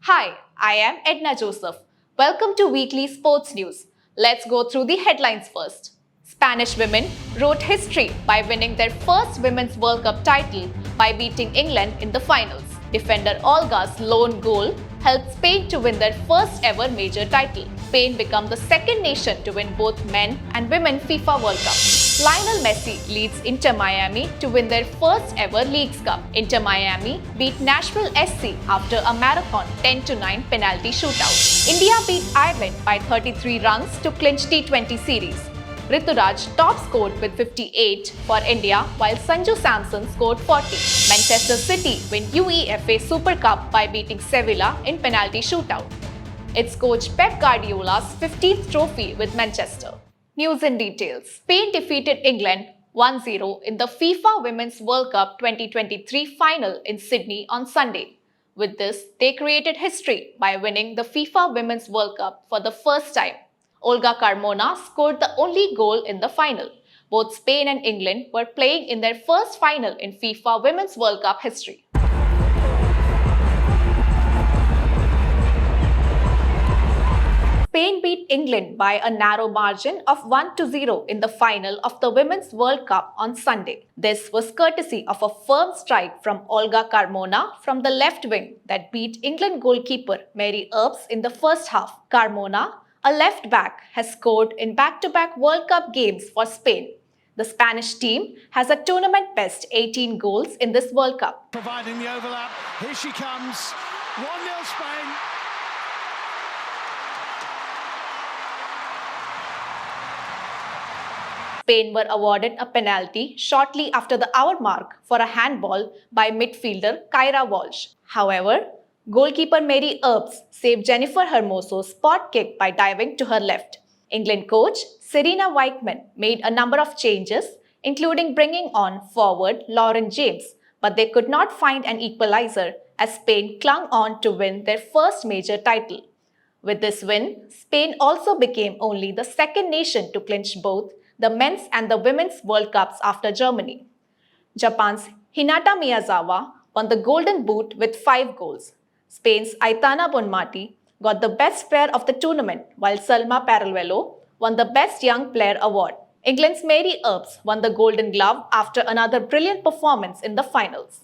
Hi, I am Edna Joseph. Welcome to Weekly Sports News. Let's go through the headlines first. Spanish women wrote history by winning their first Women's World Cup title by beating England in the finals. Defender Olga's lone goal helped Spain to win their first ever major title. Spain became the second nation to win both men and women FIFA World Cup. Lionel Messi leads Inter Miami to win their first ever Leagues Cup. Inter Miami beat Nashville SC after a marathon 10-9 penalty shootout. India beat Ireland by 33 runs to clinch T20 series. Ruturaj top scored with 58 for India while Sanju scored 40. Manchester City win UEFA Super Cup by beating Sevilla in penalty shootout. It's coach Pep Guardiola's 15th trophy with Manchester. News in details. Spain defeated England 1-0 in the FIFA Women's World Cup 2023 final in Sydney on Sunday. With this, they created history by winning the FIFA Women's World Cup for the first time. Olga Carmona scored the only goal in the final. Both Spain and England were playing in their first final in FIFA Women's World Cup history. Spain beat England by a narrow margin of 1-0 in the final of the Women's World Cup on Sunday. This was courtesy of a firm strike from Olga Carmona from the left wing that beat England goalkeeper Mary Earps in the first half. Carmona, a left back, has scored in back-to-back World Cup games for Spain. The Spanish team has a tournament best 18 goals in this World Cup. Providing the overlap, here she comes, 1-0 Spain. Spain were awarded a penalty shortly after the hour mark for a handball by midfielder Kyra Walsh. However, goalkeeper Mary Earps saved Jennifer Hermoso's spot kick by diving to her left. England coach Serena Whiteman made a number of changes, including bringing on forward Lauren James, but they could not find an equalizer as Spain clung on to win their first major title. With this win, Spain also became only the second nation to clinch both the men's and the women's World Cups after Germany. Japan's Hinata Miyazawa won the Golden Boot with 5 goals. Spain's Aitana Bonmati got the best player of the tournament, while Salma Paralluelo won the Best Young Player award. England's Mary Earps won the Golden Glove after another brilliant performance in the finals.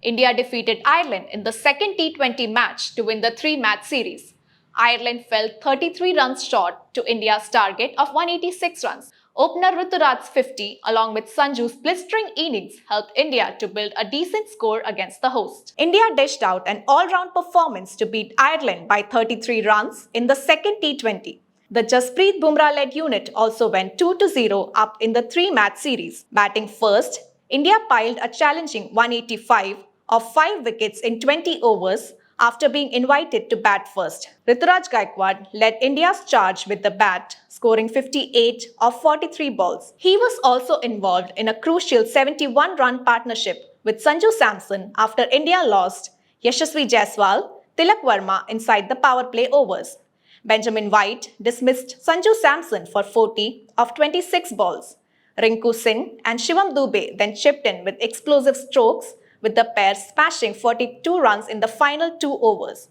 India defeated Ireland in the second T20 match to win the 3-match series. Ireland fell 33 runs short to India's target of 186 runs. Opener Ruturaj's 50 along with Sanju's blistering innings helped India to build a decent score against the host. India dished out an all-round performance to beat Ireland by 33 runs in the second T20. The Jasprit Bumrah-led unit also went 2-0 up in the 3-match series. Batting first, India piled a challenging 185 of 5 wickets in 20 overs after being invited to bat first. Ruturaj Gaikwad led India's charge with the bat, scoring 58 of 43 balls. He was also involved in a crucial 71-run partnership with Sanju Samson after India lost Yashasvi Jaiswal, Tilak Verma inside the power play overs. Benjamin White dismissed Sanju Samson for 40 of 26 balls. Rinku Singh and Shivam Dube then chipped in with explosive strokes, with the pair smashing 42 runs in the final 2 overs.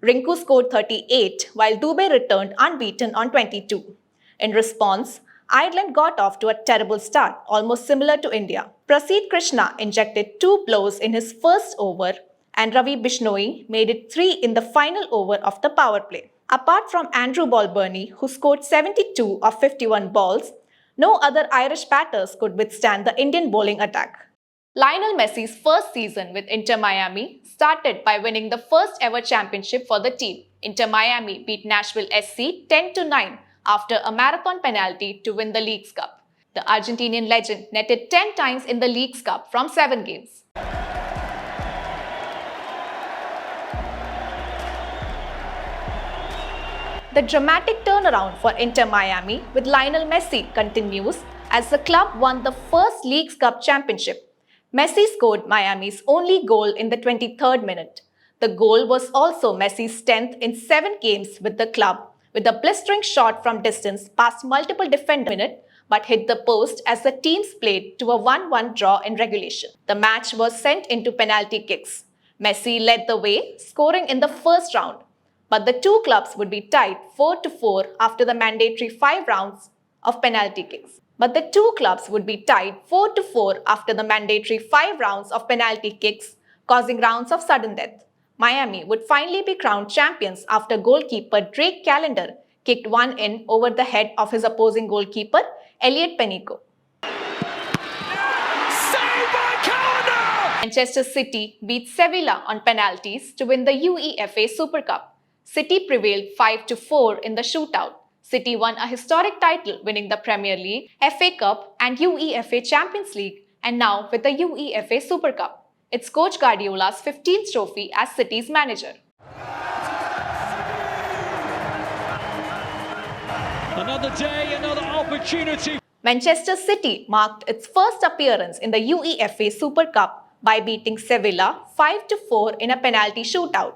Rinku scored 38, while Dube returned unbeaten on 22. In response, Ireland got off to a terrible start, almost similar to India. Prasidh Krishna injected 2 blows in his first over, and Ravi Bishnoi made it 3 in the final over of the power play. Apart from Andrew Balbirnie, who scored 72 of 51 balls, no other Irish batters could withstand the Indian bowling attack. Lionel Messi's first season with Inter Miami started by winning the first ever championship for the team. Inter Miami beat Nashville SC 10-9 after a marathon penalty to win the Leagues Cup. The Argentinian legend netted 10 times in the Leagues Cup from 7 games. The dramatic turnaround for Inter Miami with Lionel Messi continues as the club won the first Leagues Cup championship. Messi scored Miami's only goal in the 23rd minute. The goal was also Messi's 10th in 7 games with the club, with a blistering shot from distance past multiple defenders. but hit the post as the teams played to a 1-1 draw in regulation. The match was sent into penalty kicks. Messi led the way, scoring in the first round, but the two clubs would be tied 4-4 after the mandatory 5 rounds of penalty kicks. Causing rounds of sudden death. Miami would finally be crowned champions after goalkeeper Drake Callender kicked one in over the head of his opposing goalkeeper, Elliot Penico. Manchester City beat Sevilla on penalties to win the UEFA Super Cup. City prevailed 5-4 in the shootout. City won a historic title, winning the Premier League, FA Cup and UEFA Champions League, and now with the UEFA Super Cup. It's Coach Guardiola's 15th trophy as City's manager. Another day, another opportunity. Manchester City marked its first appearance in the UEFA Super Cup by beating Sevilla 5-4 in a penalty shootout.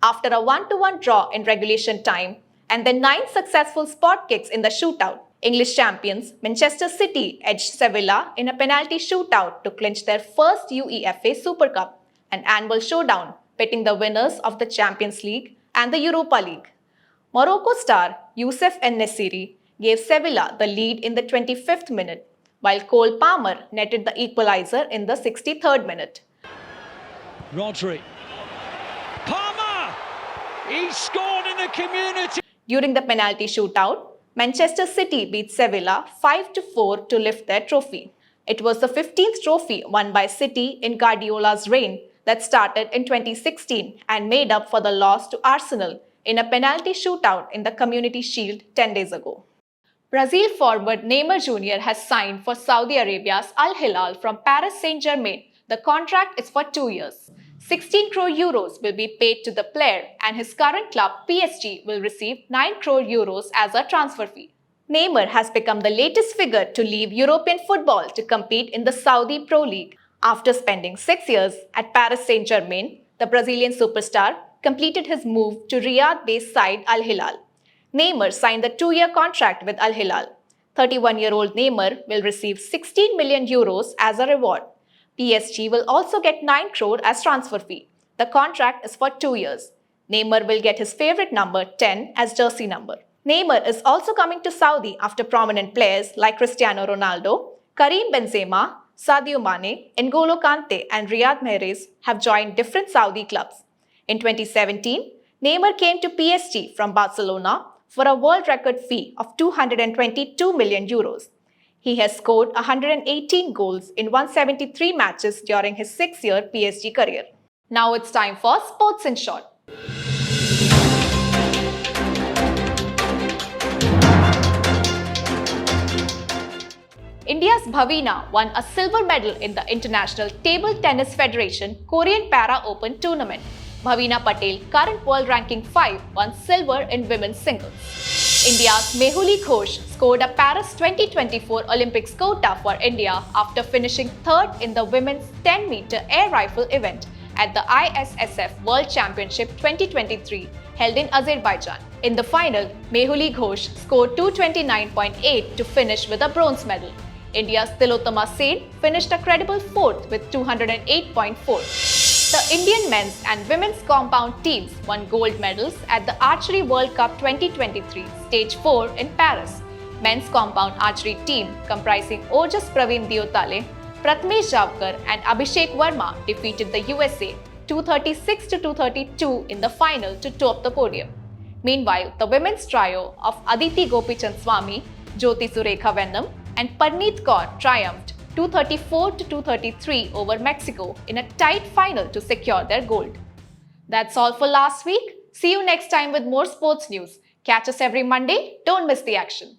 After a 1-1 draw in regulation time and then 9 successful spot kicks in the shootout, English champions Manchester City edged Sevilla in a penalty shootout to clinch their first UEFA Super Cup, an annual showdown pitting the winners of the Champions League and the Europa League. Morocco star Youssef En-Nesyri gave Sevilla the lead in the 25th minute, while Cole Palmer netted the equalizer in the 63rd minute. Rodri. Palmer! He scored in the community. During the penalty shootout, Manchester City beat Sevilla 5-4 to lift their trophy. It was the 15th trophy won by City in Guardiola's reign that started in 2016 and made up for the loss to Arsenal in a penalty shootout in the Community Shield 10 days ago. Brazil forward Neymar Jr. has signed for Saudi Arabia's Al Hilal from Paris Saint-Germain. The contract is for 2 years. 16 crore euros will be paid to the player and his current club PSG will receive 9 crore euros as a transfer fee. Neymar has become the latest figure to leave European football to compete in the Saudi Pro League. After spending 6 years at Paris Saint-Germain, the Brazilian superstar completed his move to Riyadh-based side Al Hilal. Neymar signed the 2-year contract with Al Hilal. 31-year-old Neymar will receive 16 million euros as a reward. PSG will also get 9 crore as transfer fee. The contract is for 2 years. Neymar will get his favorite number 10 as jersey number. Neymar is also coming to Saudi after prominent players like Cristiano Ronaldo, Karim Benzema, Sadio Mane, N'Golo Kante and Riyad Mahrez have joined different Saudi clubs. In 2017, Neymar came to PSG from Barcelona for a world record fee of 222 million euros. He has scored 118 goals in 173 matches during his 6-year PSG career. Now it's time for Sports in Short. India's Bhavina won a silver medal in the International Table Tennis Federation Korean Para Open tournament. Bhavina Patel, current world ranking 5, won silver in women's singles. India's Mehuli Ghosh scored a Paris 2024 Olympics quota for India after finishing third in the women's 10-meter air rifle event at the ISSF World Championship 2023 held in Azerbaijan. In the final, Mehuli Ghosh scored 229.8 to finish with a bronze medal. India's Tilottama Sen finished a credible fourth with 208.4. The Indian men's and women's compound teams won gold medals at the Archery World Cup 2023 Stage 4 in Paris. Men's compound archery team comprising Ojas Praveen Diotale, Pratmesh Javkar and Abhishek Verma defeated the USA 236-232 in the final to top the podium. Meanwhile, the women's trio of Aditi Gopichand Swami, Jyoti Surekha Vennam and Parneet Kaur triumphed 234-233 over Mexico in a tight final to secure their gold. That's all for last week. See you next time with more sports news. Catch us every Monday. Don't miss the action.